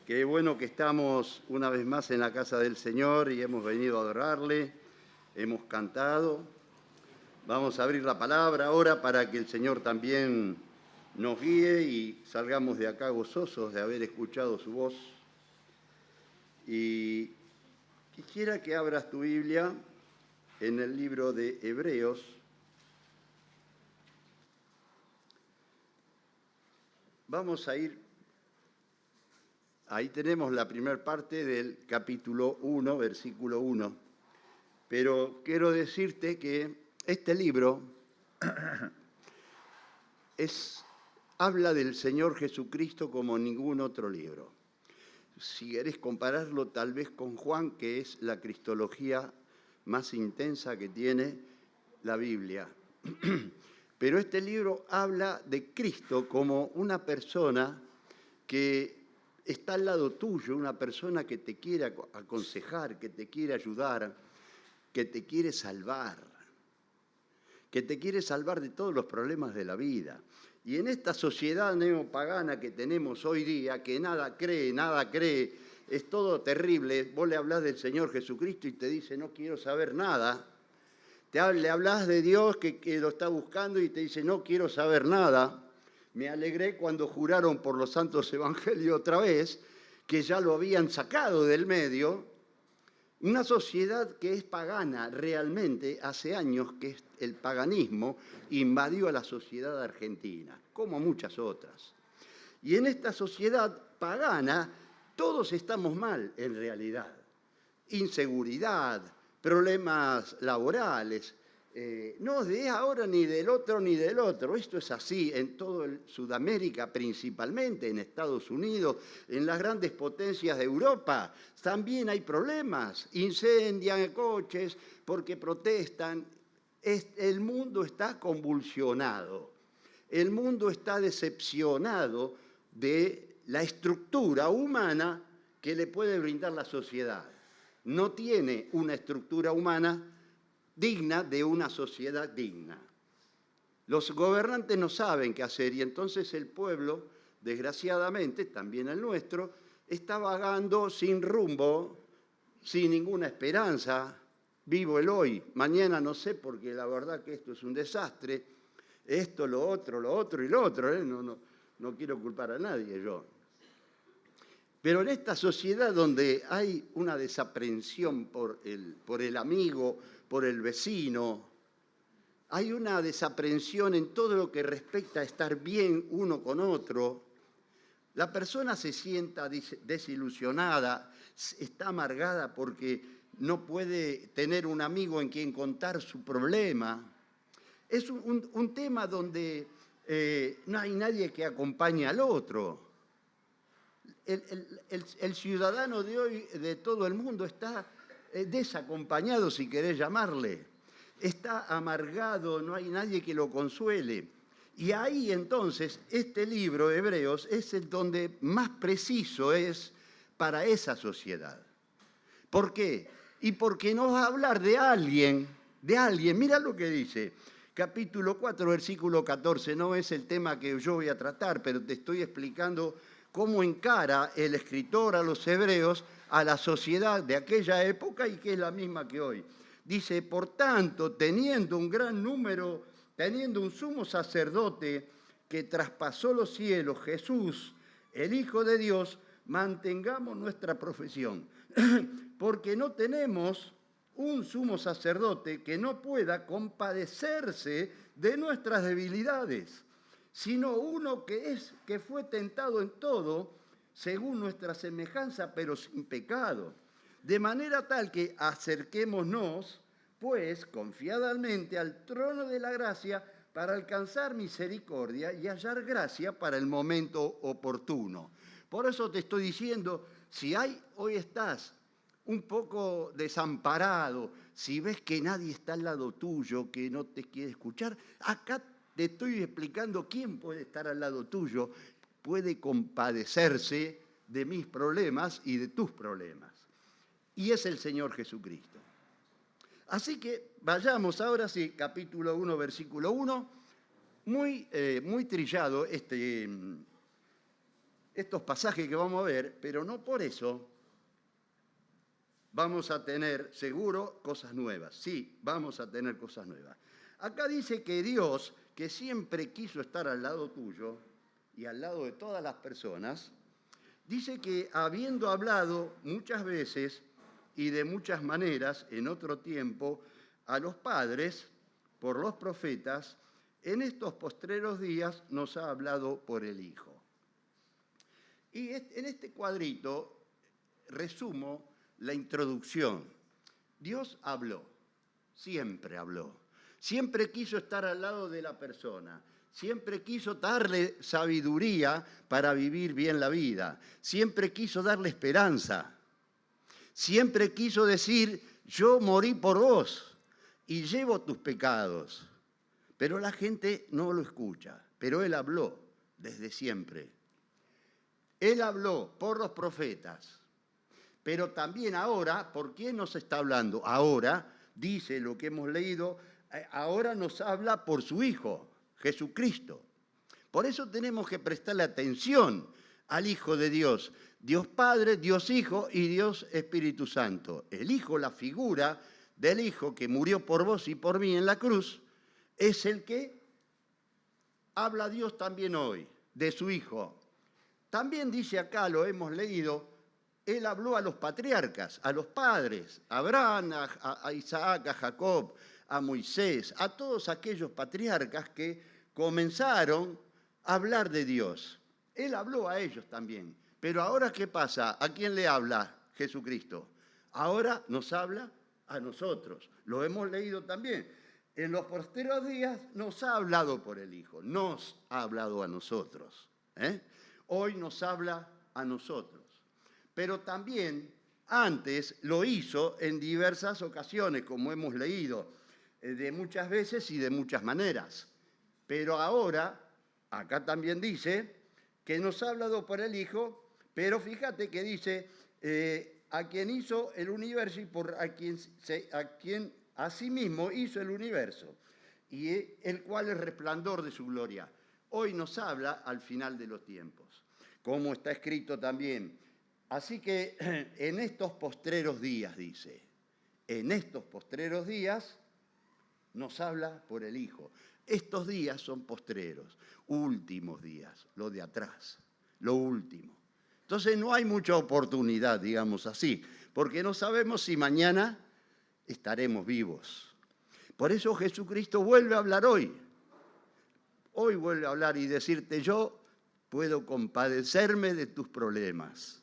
Qué bueno que estamos una vez más en la casa del Señor y hemos venido a adorarle, hemos cantado. Vamos a abrir la palabra ahora para que el Señor también nos guíe y salgamos de acá gozosos de haber escuchado su voz. Y quisiera que abras tu Biblia en el libro de Hebreos. Vamos a ir. Ahí tenemos la primera parte del capítulo 1, versículo 1. Pero quiero decirte que este libro habla del Señor Jesucristo como ningún otro libro. Si querés compararlo tal vez con Juan, que es la cristología más intensa que tiene la Biblia. Pero este libro habla de Cristo como una persona que está al lado tuyo, una persona que te quiere aconsejar, que te quiere ayudar, que te quiere salvar de todos los problemas de la vida. Y en esta sociedad neopagana que tenemos hoy día, que nada cree, es todo terrible, vos le hablás del Señor Jesucristo y te dice, no quiero saber nada. Le hablás de Dios que lo está buscando y te dice, no quiero saber nada. Me alegré cuando juraron por los santos evangelios otra vez, que ya lo habían sacado del medio. Una sociedad que es pagana realmente, hace años que el paganismo invadió a la sociedad argentina, como muchas otras. Y en esta sociedad pagana todos estamos mal en realidad. Inseguridad, problemas laborales, no de ahora ni del otro. Esto es así en toda Sudamérica, principalmente en Estados Unidos, en las grandes potencias de Europa. También hay problemas, incendian coches porque protestan. El mundo está convulsionado, el mundo está decepcionado de la estructura humana que le puede brindar la sociedad. No tiene una estructura humana digna de una sociedad digna. Los gobernantes no saben qué hacer y entonces el pueblo, desgraciadamente, también el nuestro, está vagando sin rumbo, sin ninguna esperanza. Vivo el hoy, mañana no sé, porque la verdad que esto es un desastre. Esto, lo otro y lo otro. No quiero culpar a nadie yo. Pero en esta sociedad donde hay una desaprensión por el amigo, por el vecino, hay una desaprensión en todo lo que respecta a estar bien uno con otro, la persona se sienta desilusionada, está amargada porque no puede tener un amigo en quien contar su problema. Es un tema donde no hay nadie que acompañe al otro. El ciudadano de hoy, de todo el mundo, está desacompañado, si querés llamarle. Está amargado, no hay nadie que lo consuele. Y ahí entonces, este libro, Hebreos, es el donde más preciso es para esa sociedad. ¿Por qué? Y porque nos va a hablar de alguien. Mira lo que dice. Capítulo 4, versículo 14. No es el tema que yo voy a tratar, pero te estoy explicando cómo encara el escritor a los hebreos a la sociedad de aquella época y que es la misma que hoy. Dice, por tanto, teniendo un sumo sacerdote que traspasó los cielos, Jesús, el Hijo de Dios, mantengamos nuestra profesión. Porque no tenemos un sumo sacerdote que no pueda compadecerse de nuestras debilidades, sino uno que fue tentado en todo, según nuestra semejanza, pero sin pecado. De manera tal que acerquémonos, pues, confiadamente al trono de la gracia para alcanzar misericordia y hallar gracia para el momento oportuno. Por eso te estoy diciendo, si hoy estás un poco desamparado, si ves que nadie está al lado tuyo, que no te quiere escuchar, acá te estoy explicando quién puede estar al lado tuyo, puede compadecerse de mis problemas y de tus problemas. Y es el Señor Jesucristo. Así que vayamos ahora sí, capítulo 1, versículo 1, muy trillado este estos pasajes que vamos a ver, pero no por eso vamos a tener seguro cosas nuevas. Sí, vamos a tener cosas nuevas. Acá dice que Dios, que siempre quiso estar al lado tuyo y al lado de todas las personas, dice que habiendo hablado muchas veces y de muchas maneras en otro tiempo a los padres por los profetas, en estos postreros días nos ha hablado por el Hijo. Y en este cuadrito resumo la introducción. Dios habló, siempre quiso estar al lado de la persona, siempre quiso darle sabiduría para vivir bien la vida, siempre quiso darle esperanza, siempre quiso decir, yo morí por vos y llevo tus pecados. Pero la gente no lo escucha, pero Él habló desde siempre. Él habló por los profetas, pero también ahora, ¿por quién nos está hablando? Ahora, dice lo que hemos leído, ahora nos habla por su Hijo, Jesucristo. Por eso tenemos que prestarle atención al Hijo de Dios. Dios Padre, Dios Hijo y Dios Espíritu Santo. El Hijo, la figura del Hijo que murió por vos y por mí en la cruz, es el que habla Dios también hoy, de su Hijo. También dice acá, lo hemos leído, Él habló a los patriarcas, a los padres, a Abraham, a Isaac, a Jacob, a Moisés, a todos aquellos patriarcas que comenzaron a hablar de Dios. Él habló a ellos también. Pero ahora, ¿qué pasa? ¿A quién le habla Jesucristo? Ahora nos habla a nosotros. Lo hemos leído también. En los postreros días nos ha hablado por el Hijo, nos ha hablado a nosotros. Hoy nos habla a nosotros. Pero también antes lo hizo en diversas ocasiones, como hemos leído, de muchas veces y de muchas maneras. Pero ahora, acá también dice que nos ha hablado por el Hijo, pero fíjate que dice a quien hizo el universo y a quien asimismo hizo el universo, y el cual es resplandor de su gloria. Hoy nos habla al final de los tiempos, como está escrito también. Así que en estos postreros días, dice, en estos postreros días nos habla por el Hijo. Estos días son postreros, últimos días, lo de atrás, lo último. Entonces no hay mucha oportunidad, digamos así, porque no sabemos si mañana estaremos vivos. Por eso Jesucristo vuelve a hablar hoy. Hoy vuelve a hablar y decirte, yo puedo compadecerme de tus problemas.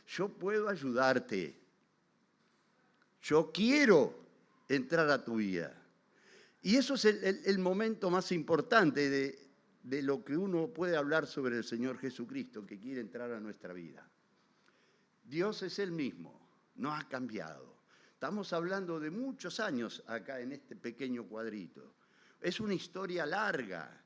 Yo puedo ayudarte. Yo quiero entrar a tu vida. Y eso es el momento más importante de lo que uno puede hablar sobre el Señor Jesucristo, que quiere entrar a nuestra vida. Dios es el mismo, no ha cambiado. Estamos hablando de muchos años acá en este pequeño cuadrito. Es una historia larga.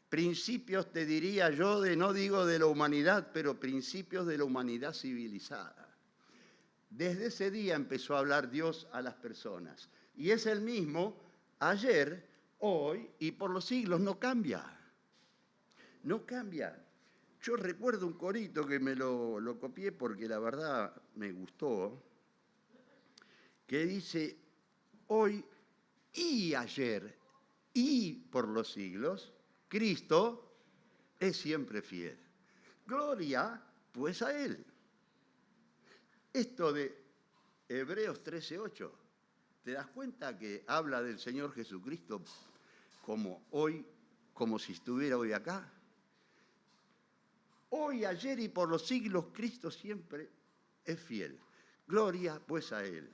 Principios, te diría yo, no digo de la humanidad, pero principios de la humanidad civilizada. Desde ese día empezó a hablar Dios a las personas. Y es el mismo ayer, hoy y por los siglos, no cambia. No cambia. Yo recuerdo un corito que me lo copié porque la verdad me gustó, que dice, hoy y ayer y por los siglos, Cristo es siempre fiel. Gloria pues a Él. Esto de Hebreos 13:8, ¿te das cuenta que habla del Señor Jesucristo como hoy, como si estuviera hoy acá? Hoy, ayer y por los siglos, Cristo siempre es fiel. Gloria pues a Él.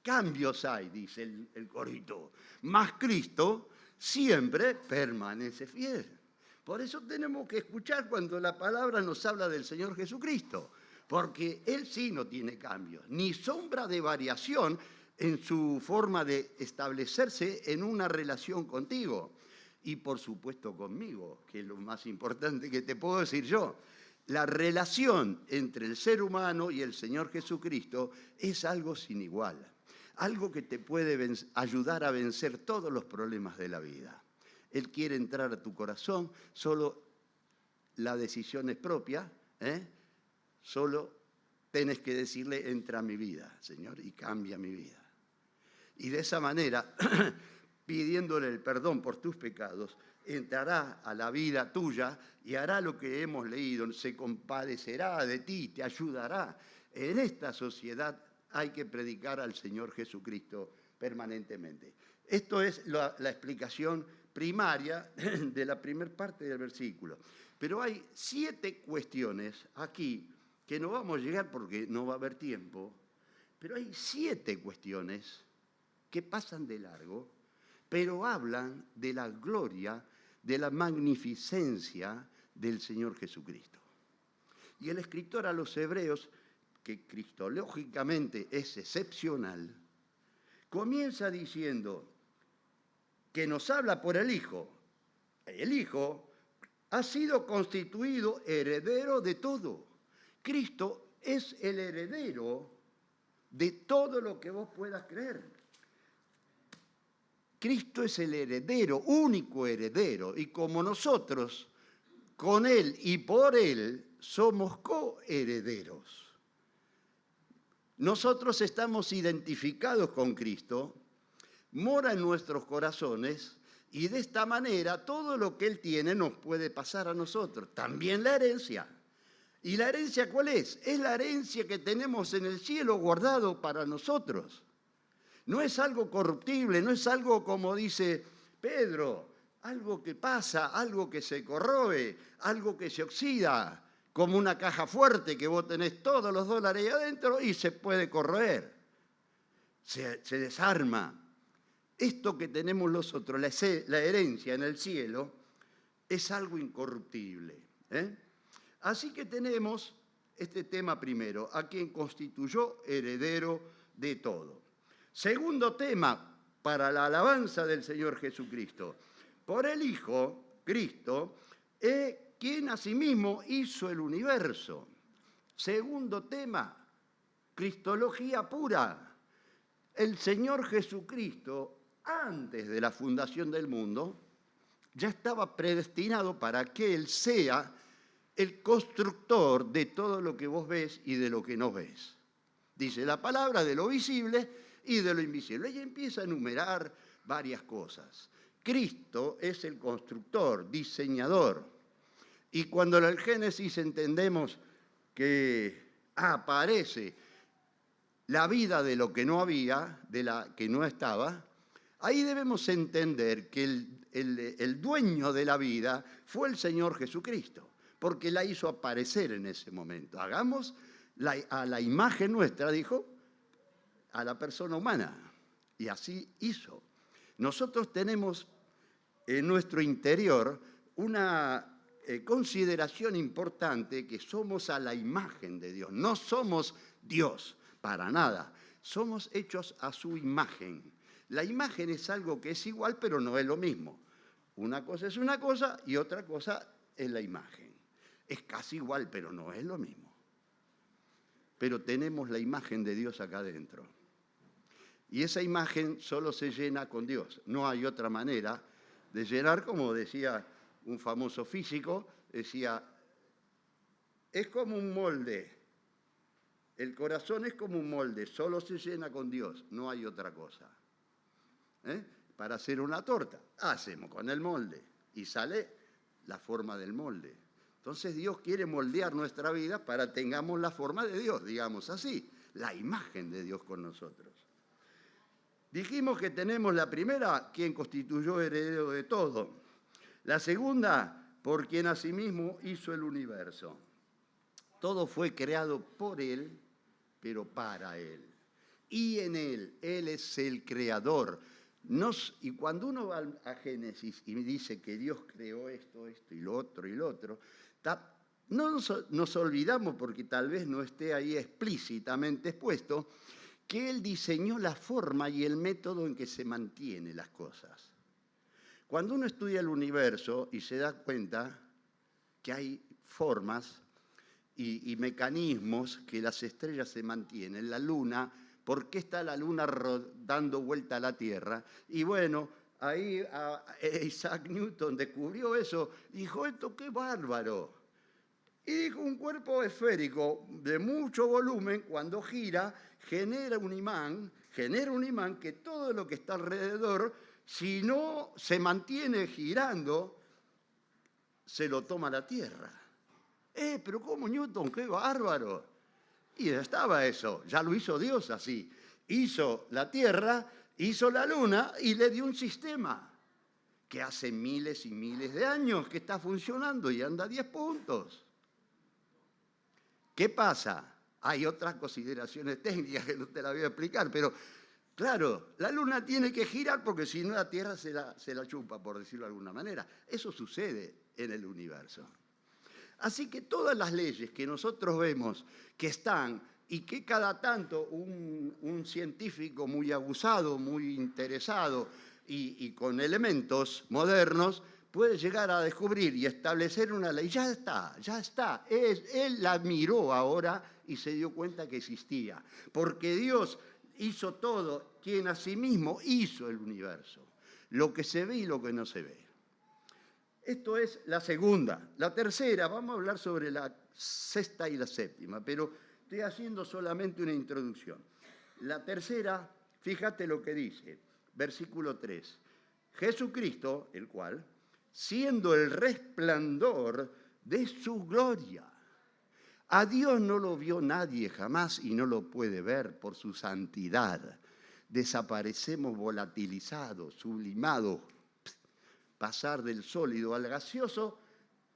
Cambios hay, dice el corito, mas Cristo siempre permanece fiel. Por eso tenemos que escuchar cuando la palabra nos habla del Señor Jesucristo, porque Él sí no tiene cambios, ni sombra de variación en su forma de establecerse en una relación contigo y por supuesto conmigo, que es lo más importante que te puedo decir yo. La relación entre el ser humano y el Señor Jesucristo es algo sin igual, algo que te puede ayudar a vencer todos los problemas de la vida. Él quiere entrar a tu corazón, solo la decisión es propia, ¿eh? Solo tenés que decirle, entra a mi vida, Señor, y cambia mi vida. Y de esa manera, pidiéndole el perdón por tus pecados, entrará a la vida tuya y hará lo que hemos leído, se compadecerá de ti, te ayudará. En esta sociedad hay que predicar al Señor Jesucristo permanentemente. Esto es la explicación primaria de la primera parte del versículo. Pero hay 7 cuestiones aquí que no vamos a llegar porque no va a haber tiempo, pero hay 7 cuestiones que pasan de largo, pero hablan de la gloria, de la magnificencia del Señor Jesucristo. Y el escritor a los hebreos, que cristológicamente es excepcional, comienza diciendo que nos habla por el Hijo. El Hijo ha sido constituido heredero de todo. Cristo es el heredero de todo lo que vos puedas creer. Cristo es el heredero, único heredero, y como nosotros, con Él y por Él, somos coherederos. Nosotros estamos identificados con Cristo, mora en nuestros corazones, y de esta manera todo lo que Él tiene nos puede pasar a nosotros. También la herencia. ¿Y la herencia cuál es? Es la herencia que tenemos en el cielo guardado para nosotros. No es algo corruptible, no es algo como dice Pedro, algo que pasa, algo que se corroe, algo que se oxida, como una caja fuerte que vos tenés todos los dólares ahí adentro y se puede corroer, se desarma. Esto que tenemos nosotros, la herencia en el cielo, es algo incorruptible. Así que tenemos este tema primero, a quien constituyó heredero de todo. Segundo tema, para la alabanza del Señor Jesucristo. Por el Hijo, Cristo, quien asimismo hizo el universo. Segundo tema, cristología pura. El Señor Jesucristo, antes de la fundación del mundo, ya estaba predestinado para que Él sea el constructor de todo lo que vos ves y de lo que no ves. Dice la palabra de lo visible y de lo invisible. Ella empieza a enumerar varias cosas. Cristo es el constructor, diseñador. Y cuando en el Génesis entendemos que aparece la vida de lo que no había, de la que no estaba, ahí debemos entender que el dueño de la vida fue el Señor Jesucristo, porque la hizo aparecer en ese momento. Hagamos a la imagen nuestra, dijo, a la persona humana. Y así hizo. Nosotros tenemos en nuestro interior una consideración importante que somos a la imagen de Dios. No somos Dios, para nada. Somos hechos a su imagen. La imagen es algo que es igual, pero no es lo mismo. Una cosa es una cosa y otra cosa es la imagen. Es casi igual, pero no es lo mismo. Pero tenemos la imagen de Dios acá adentro. Y esa imagen solo se llena con Dios. No hay otra manera de llenar, como decía un famoso físico, decía, es como un molde. El corazón es como un molde, solo se llena con Dios, no hay otra cosa. Para hacer una torta, hacemos con el molde y sale la forma del molde. Entonces Dios quiere moldear nuestra vida para que tengamos la forma de Dios, digamos así, la imagen de Dios con nosotros. Dijimos que tenemos la primera, quien constituyó heredero de todo. La segunda, por quien asimismo hizo el universo. Todo fue creado por Él, pero para Él. Y en Él es el creador. Y cuando uno va a Génesis y dice que Dios creó esto y lo otro, no nos olvidamos, porque tal vez no esté ahí explícitamente expuesto, que Él diseñó la forma y el método en que se mantienen las cosas. Cuando uno estudia el universo y se da cuenta que hay formas y mecanismos que las estrellas se mantienen, la luna, ¿por qué está la luna dando vuelta a la Tierra? Y bueno, ahí Isaac Newton descubrió eso, dijo, esto qué bárbaro. Y dijo, un cuerpo esférico de mucho volumen, cuando gira, genera un imán que todo lo que está alrededor, si no se mantiene girando, se lo toma la Tierra. Pero ¿cómo, Newton? ¡Qué bárbaro! Y ya estaba eso, ya lo hizo Dios así. Hizo la Tierra, hizo la Luna y le dio un sistema que hace miles y miles de años que está funcionando y anda a 10 puntos. ¿Qué pasa? Hay otras consideraciones técnicas que no te las voy a explicar, pero claro, la Luna tiene que girar porque si no la Tierra se la chupa, por decirlo de alguna manera. Eso sucede en el universo. Así que todas las leyes que nosotros vemos que están y que cada tanto un científico muy abusado, muy interesado y con elementos modernos puede llegar a descubrir y establecer una ley, ya está. Él la miró ahora y se dio cuenta que existía, porque Dios hizo todo, quien asimismo hizo el universo, lo que se ve y lo que no se ve. Esto es la segunda. La tercera, vamos a hablar sobre la sexta y la séptima, pero estoy haciendo solamente una introducción. La tercera, fíjate lo que dice, versículo 3. Jesucristo, el cual, siendo el resplandor de su gloria, a Dios no lo vio nadie jamás y no lo puede ver por su santidad. Desaparecemos volatilizados, sublimados. Pasar del sólido al gaseoso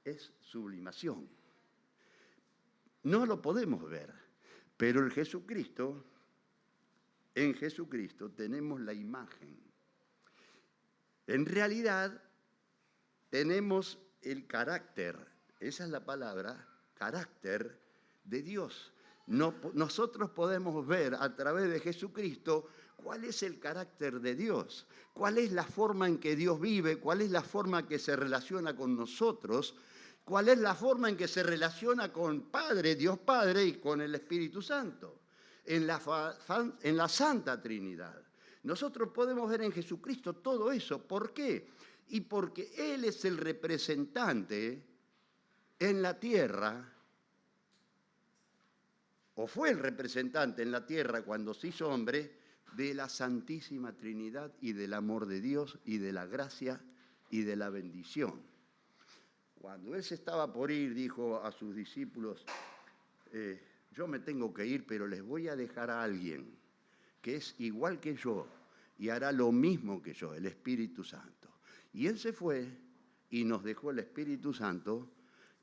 es sublimación. No lo podemos ver, pero en Jesucristo tenemos la imagen. En realidad tenemos el carácter, esa es la palabra, carácter de Dios. Nosotros podemos ver a través de Jesucristo cuál es el carácter de Dios, cuál es la forma en que Dios vive, cuál es la forma en que se relaciona con nosotros, cuál es la forma en que se relaciona con Padre, Dios Padre y con el Espíritu Santo, en la Santa Trinidad. Nosotros podemos ver en Jesucristo todo eso. ¿Por qué? Y porque Él es el representante en la tierra, o fue el representante en la tierra cuando se hizo hombre, de la Santísima Trinidad y del amor de Dios y de la gracia y de la bendición. Cuando Él se estaba por ir, dijo a sus discípulos, yo me tengo que ir, pero les voy a dejar a alguien que es igual que yo y hará lo mismo que yo, el Espíritu Santo. Y Él se fue y nos dejó el Espíritu Santo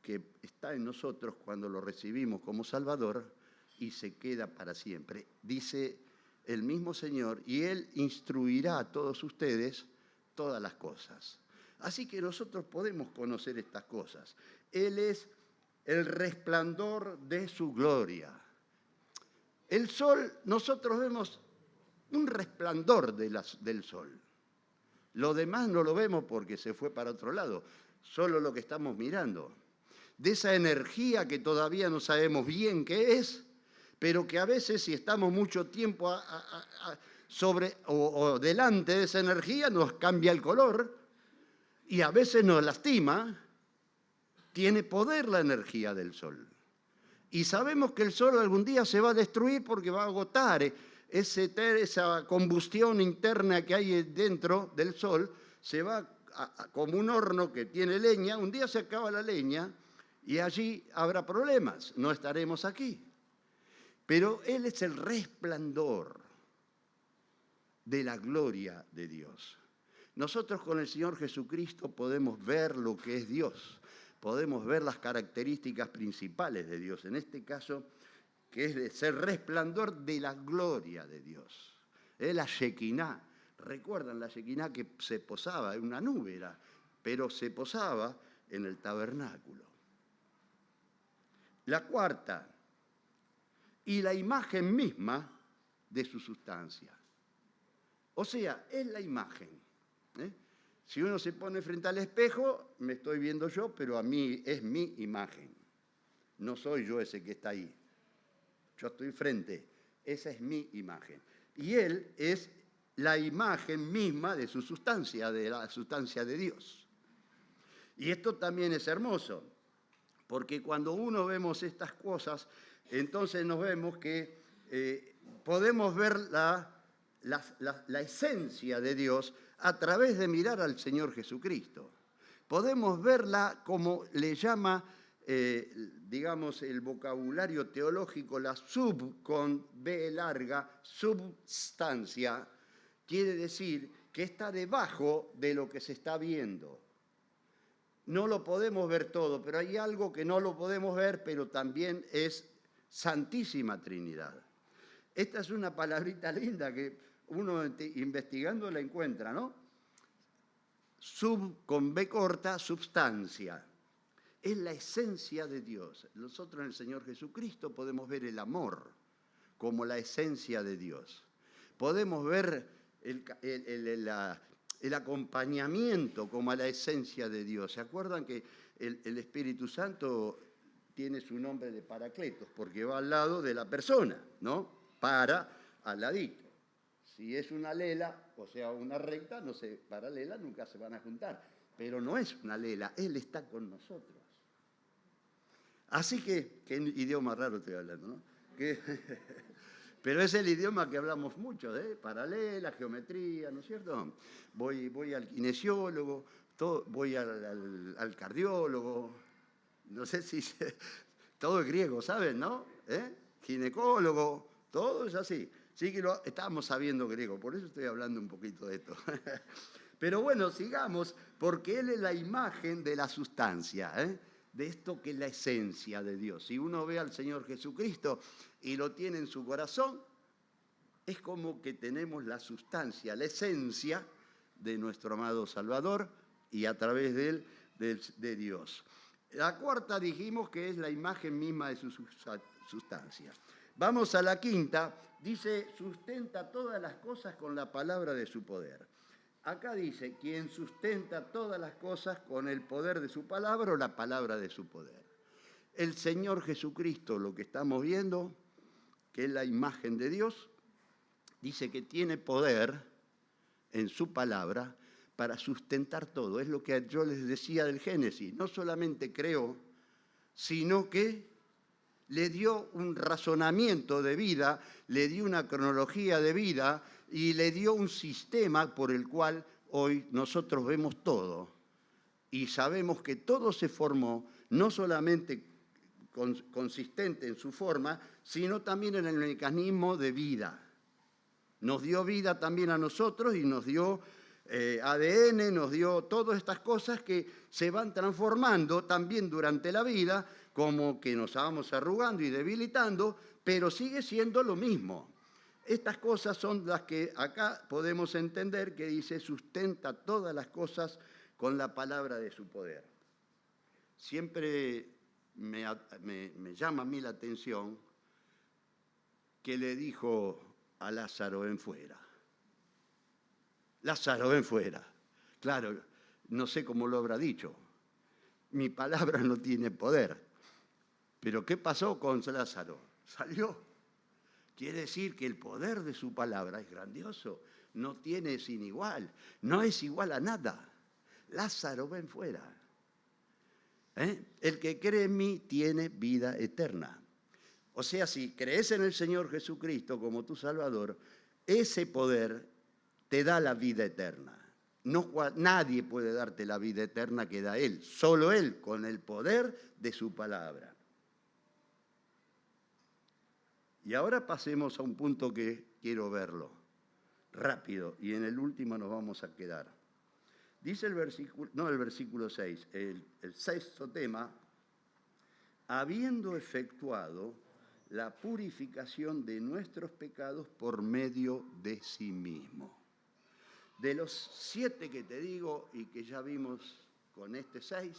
que está en nosotros cuando lo recibimos como Salvador y se queda para siempre. Dice el mismo Señor, y Él instruirá a todos ustedes todas las cosas. Así que nosotros podemos conocer estas cosas. Él es el resplandor de su gloria. El sol, nosotros vemos un resplandor del sol. Lo demás no lo vemos porque se fue para otro lado, solo lo que estamos mirando. De esa energía que todavía no sabemos bien qué es, pero que a veces si estamos mucho tiempo sobre o delante de esa energía nos cambia el color y a veces nos lastima. Tiene poder la energía del sol. Y sabemos que el sol algún día se va a destruir porque va a agotar esa combustión interna que hay dentro del sol, se va como un horno que tiene leña, un día se acaba la leña y allí habrá problemas, no estaremos aquí. Pero Él es el resplandor de la gloria de Dios. Nosotros con el Señor Jesucristo podemos ver lo que es Dios, podemos ver las características principales de Dios, en este caso, que es de ser resplandor de la gloria de Dios. Es la Shekinah. ¿Recuerdan la Shekinah que se posaba en una nube, pero se posaba en el tabernáculo? La cuarta, y la imagen misma de su sustancia. O sea, es la imagen. Si uno se pone frente al espejo, me estoy viendo yo, pero a mí es mi imagen. No soy yo ese que está ahí. Yo estoy frente. Esa es mi imagen. Y Él es la imagen misma de su sustancia, de la sustancia de Dios. Y esto también es hermoso. Porque cuando uno vemos estas cosas, entonces nos vemos que podemos ver la esencia de Dios a través de mirar al Señor Jesucristo. Podemos verla como le llama, digamos, el vocabulario teológico, la con B larga, substancia, quiere decir que está debajo de lo que se está viendo. No lo podemos ver todo, pero hay algo que no lo podemos ver, pero también es Santísima Trinidad. Esta es una palabrita linda que uno investigando la encuentra, ¿no? Sub con B corta, substancia. Es la esencia de Dios. Nosotros en el Señor Jesucristo podemos ver el amor como la esencia de Dios. Podemos ver el acompañamiento como a la esencia de Dios. ¿Se acuerdan que el Espíritu Santo tiene su nombre de Paracletos? Porque va al lado de la persona, ¿no? Al ladito. Si es una lela, o sea, una recta, no sé, paralela, nunca se van a juntar. Pero no es una lela, Él está con nosotros. Así que, qué idioma raro estoy hablando, ¿no? Pero es el idioma que hablamos mucho, ¿eh? Paralela, geometría, ¿no es cierto? Voy al kinesiólogo, voy al cardiólogo, no sé si... todo es griego, ¿saben, no? Ginecólogo, todo es así. Sí que estábamos sabiendo griego, por eso estoy hablando un poquito de esto. Pero bueno, sigamos, porque Él es la imagen de la sustancia, de esto que es la esencia de Dios. Si uno ve al Señor Jesucristo y lo tiene en su corazón, es como que tenemos la sustancia, la esencia de nuestro amado Salvador y a través de Él, de Dios. La cuarta dijimos que es la imagen misma de su sustancia. Vamos a la quinta, dice, sustenta todas las cosas con la palabra de su poder. Acá dice, quien sustenta todas las cosas con el poder de su palabra o la palabra de su poder. El Señor Jesucristo, lo que estamos viendo, que es la imagen de Dios, dice que tiene poder en su palabra para sustentar todo. Es lo que yo les decía del Génesis. No solamente creó, sino que le dio un razonamiento de vida, le dio una cronología de vida y le dio un sistema por el cual hoy nosotros vemos todo. Y sabemos que todo se formó no solamente consistente en su forma, sino también en el mecanismo de vida. Nos dio vida también a nosotros y nos dio ADN, nos dio todas estas cosas que se van transformando también durante la vida, como que nos vamos arrugando y debilitando, pero sigue siendo lo mismo. Estas cosas son las que acá podemos entender que dice sustenta todas las cosas con la palabra de su poder. Siempre me llama a mí la atención que le dijo a Lázaro, ven fuera. Lázaro, ven fuera. Claro, no sé cómo lo habrá dicho. Mi palabra no tiene poder. Pero ¿qué pasó con Lázaro? Salió. Quiere decir que el poder de su palabra es grandioso. No tiene sin igual. No es igual a nada. Lázaro, ven fuera. El que cree en mí tiene vida eterna. O sea, si crees en el Señor Jesucristo como tu Salvador, ese poder te da la vida eterna. No, nadie puede darte la vida eterna que da Él, solo Él, con el poder de su palabra. Y ahora pasemos a un punto que quiero verlo rápido, y en el último nos vamos a quedar. Dice el versículo 6, el sexto tema, habiendo efectuado la purificación de nuestros pecados por medio de sí mismo. De los 7 que te digo y que ya vimos con este 6,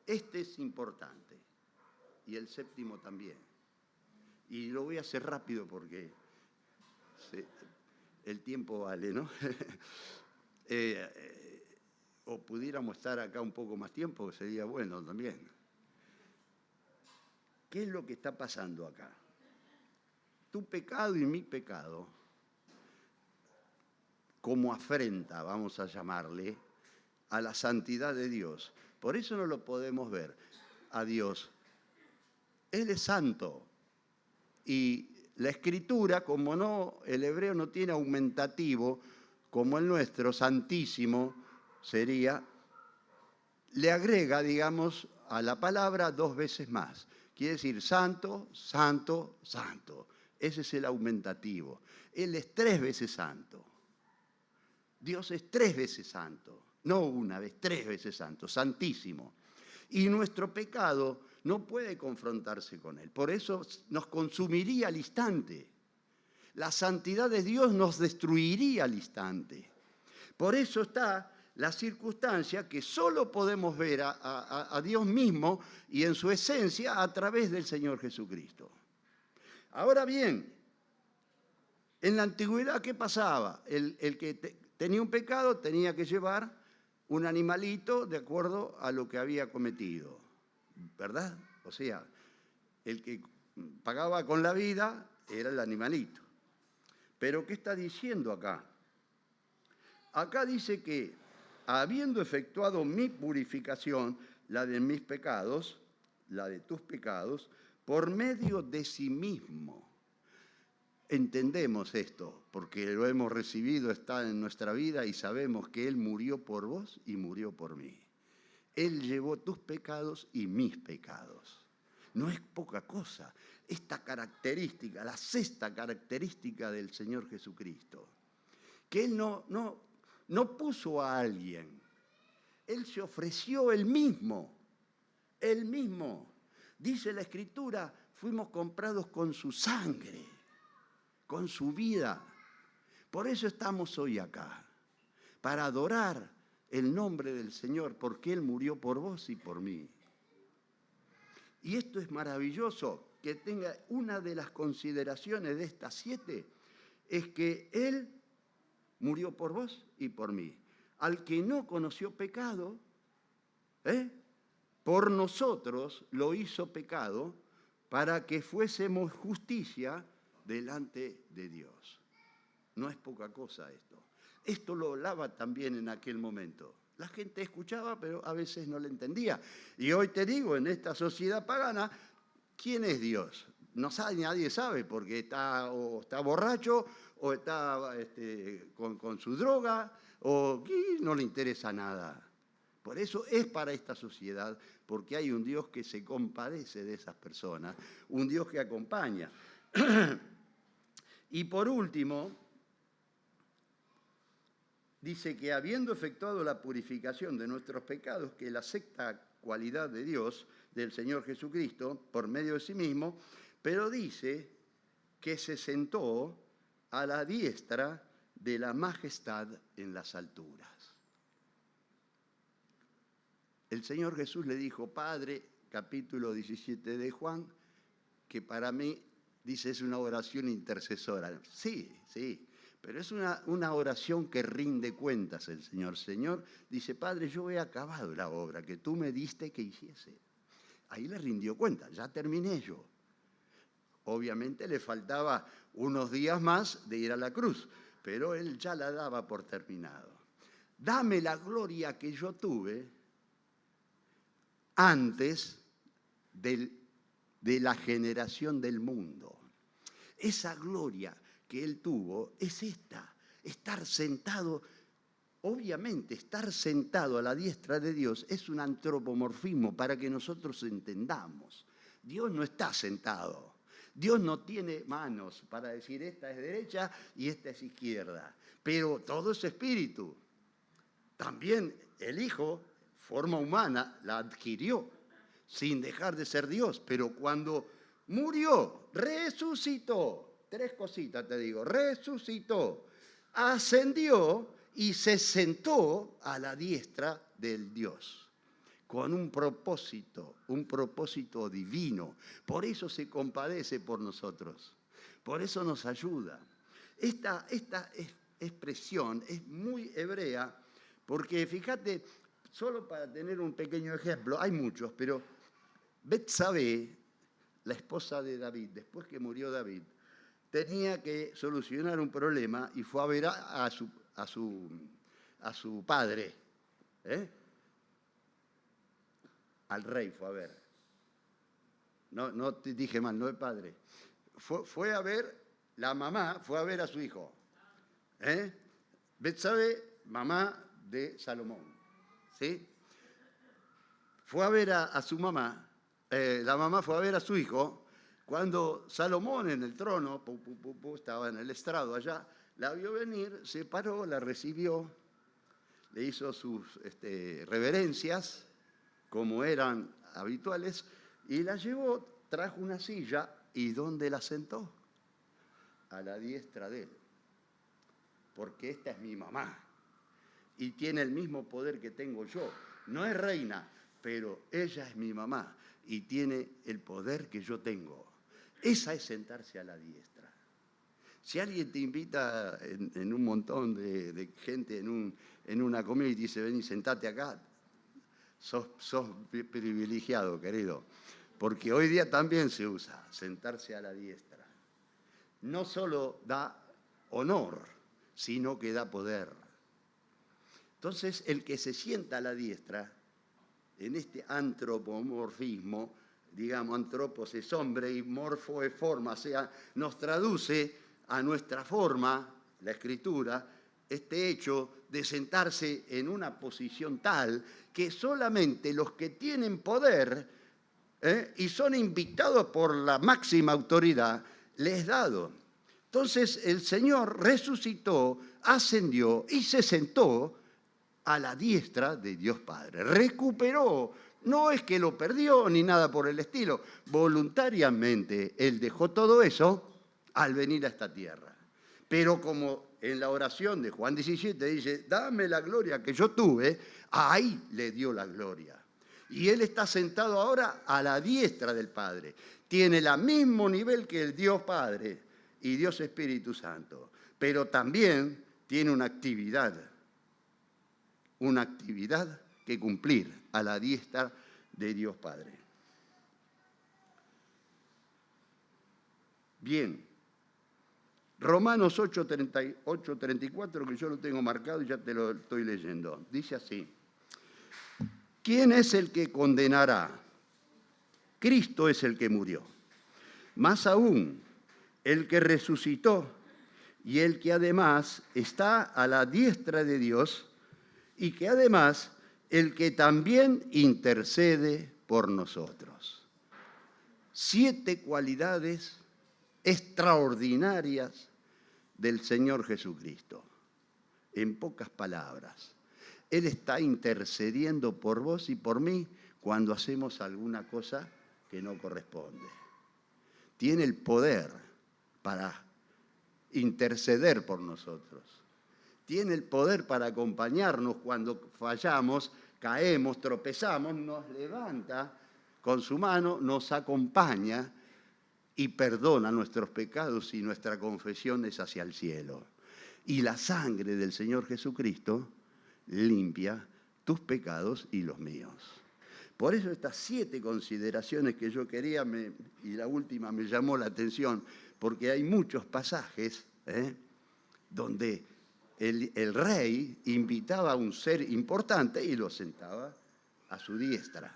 este es importante y el séptimo también. Y lo voy a hacer rápido porque el tiempo vale, ¿no? O pudiéramos estar acá un poco más tiempo, sería bueno también. ¿Qué es lo que está pasando acá? Tu pecado y mi pecado, como afrenta, vamos a llamarle, a la santidad de Dios. Por eso no lo podemos ver. a Dios. Él es santo. Y la Escritura, como no, el hebreo no tiene aumentativo, como el nuestro, santísimo, sería, le agrega, digamos, a la palabra 2 veces más. Quiere decir santo, santo, santo. Ese es el aumentativo. Él es 3 veces santo. Dios es 3 veces santo. No una vez, 3 veces santo, santísimo. Y nuestro pecado no puede confrontarse con él. Por eso nos consumiría al instante. La santidad de Dios nos destruiría al instante. Por eso está la circunstancia que solo podemos ver a Dios mismo y en su esencia a través del Señor Jesucristo. Ahora bien, en la antigüedad, ¿qué pasaba? El que tenía un pecado tenía que llevar un animalito de acuerdo a lo que había cometido, ¿verdad? O sea, el que pagaba con la vida era el animalito. Pero ¿qué está diciendo acá? Acá dice que, habiendo efectuado mi purificación, la de mis pecados, la de tus pecados, por medio de sí mismo. Entendemos esto, porque lo hemos recibido, está en nuestra vida y sabemos que Él murió por vos y murió por mí. Él llevó tus pecados y mis pecados. No es poca cosa. Esta característica, la 6ª característica del Señor Jesucristo, que Él no puso a alguien. Él se ofreció Él mismo. Él mismo. Dice la Escritura, fuimos comprados con su sangre, con su vida. Por eso estamos hoy acá, para adorar el nombre del Señor, porque Él murió por vos y por mí. Y esto es maravilloso, que tenga una de las consideraciones de estas 7, es que Él murió por vos y por mí. Al que no conoció pecado, por nosotros lo hizo pecado para que fuésemos justicia delante de Dios. No es poca cosa esto. Esto lo hablaba también en aquel momento. La gente escuchaba, pero a veces no le entendía. Y hoy te digo, en esta sociedad pagana, ¿quién es Dios? No sabe, nadie sabe, porque está borracho, o está con su droga, o no le interesa nada. Por eso es para esta sociedad, porque hay un Dios que se compadece de esas personas, un Dios que acompaña. Y por último, dice que habiendo efectuado la purificación de nuestros pecados, que es la 6ª cualidad de Dios, del Señor Jesucristo, por medio de sí mismo, pero dice que se sentó a la diestra de la majestad en las alturas. El Señor Jesús le dijo, Padre, capítulo 17 de Juan, que para mí, dice, es una oración intercesora. Sí, pero es una oración que rinde cuentas el Señor. Señor, dice, Padre, yo he acabado la obra que tú me diste que hiciese. Ahí le rindió cuenta, ya terminé yo. Obviamente le faltaba unos días más de ir a la cruz, pero él ya la daba por terminado. Dame la gloria que yo tuve antes de la generación del mundo. Esa gloria que él tuvo es esta, estar sentado. Obviamente, estar sentado a la diestra de Dios es un antropomorfismo para que nosotros entendamos. Dios no está sentado. Dios no tiene manos para decir esta es derecha y esta es izquierda. Pero todo es espíritu. También el Hijo, forma humana, la adquirió sin dejar de ser Dios. Pero cuando murió, resucitó. 3 cositas te digo. Resucitó, ascendió y se sentó a la diestra del Dios, con un propósito divino. Por eso se compadece por nosotros, por eso nos ayuda. Esta expresión es muy hebrea, porque fíjate, solo para tener un pequeño ejemplo, hay muchos, pero Betsabé, la esposa de David, después que murió David, tenía que solucionar un problema y fue a ver a su padre, al rey fue a ver. no te dije mal, no es padre. Fue a ver, la mamá fue a ver a su hijo. Betsabe, mamá de Salomón. ¿Sí? Fue a ver a su mamá, la mamá fue a ver a su hijo, cuando Salomón en el trono, estaba en el estrado allá, la vio venir, se paró, la recibió, le hizo sus reverencias, como eran habituales, y la llevó, trajo una silla, ¿y dónde la sentó? A la diestra de él. Porque esta es mi mamá, y tiene el mismo poder que tengo yo. No es reina, pero ella es mi mamá, y tiene el poder que yo tengo. Esa es sentarse a la diestra. Si alguien te invita en un montón de gente en una comida y te dice, vení, sentate acá, sos privilegiado, querido. Porque hoy día también se usa sentarse a la diestra. No solo da honor, sino que da poder. Entonces, el que se sienta a la diestra, en este antropomorfismo, digamos, antropos es hombre y morfo es forma, o sea, nos traduce a nuestra forma, la Escritura, este hecho de sentarse en una posición tal que solamente los que tienen poder y son invitados por la máxima autoridad, les es dado. Entonces el Señor resucitó, ascendió y se sentó a la diestra de Dios Padre. Recuperó, no es que lo perdió ni nada por el estilo, voluntariamente Él dejó todo eso al venir a esta tierra. Pero como en la oración de Juan 17 dice, dame la gloria que yo tuve, ahí le dio la gloria. Y Él está sentado ahora a la diestra del Padre. Tiene el mismo nivel que el Dios Padre y Dios Espíritu Santo, pero también tiene una actividad que cumplir a la diestra de Dios Padre. Bien, Romanos 8:34, que yo lo tengo marcado y ya te lo estoy leyendo. Dice así, ¿quién es el que condenará? Cristo es el que murió. Más aún, el que resucitó y el que además está a la diestra de Dios, y que además el que también intercede por nosotros. 7 cualidades extraordinarias del Señor Jesucristo. En pocas palabras, Él está intercediendo por vos y por mí cuando hacemos alguna cosa que no corresponde. Tiene el poder para interceder por nosotros. Tiene el poder para acompañarnos cuando fallamos, caemos, tropezamos, nos levanta con su mano, nos acompaña y perdona nuestros pecados y nuestra confesión es hacia el cielo. Y la sangre del Señor Jesucristo limpia tus pecados y los míos. Por eso estas 7 consideraciones que yo quería, y la última me llamó la atención, porque hay muchos pasajes donde el rey invitaba a un ser importante y lo sentaba a su diestra,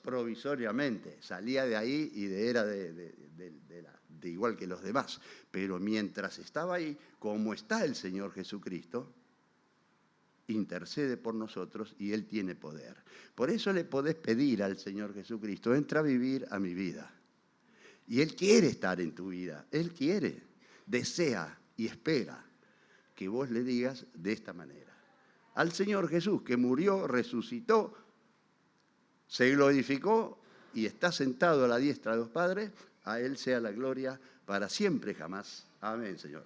provisoriamente. Salía de ahí y era de igual que los demás. Pero mientras estaba ahí, como está el Señor Jesucristo, intercede por nosotros y Él tiene poder. Por eso le podés pedir al Señor Jesucristo, entra a vivir a mi vida. Y Él quiere estar en tu vida, Él quiere, desea y espera que vos le digas de esta manera. Al Señor Jesús, que murió, resucitó, se glorificó y está sentado a la diestra de los padres, a Él sea la gloria para siempre jamás. Amén, Señor.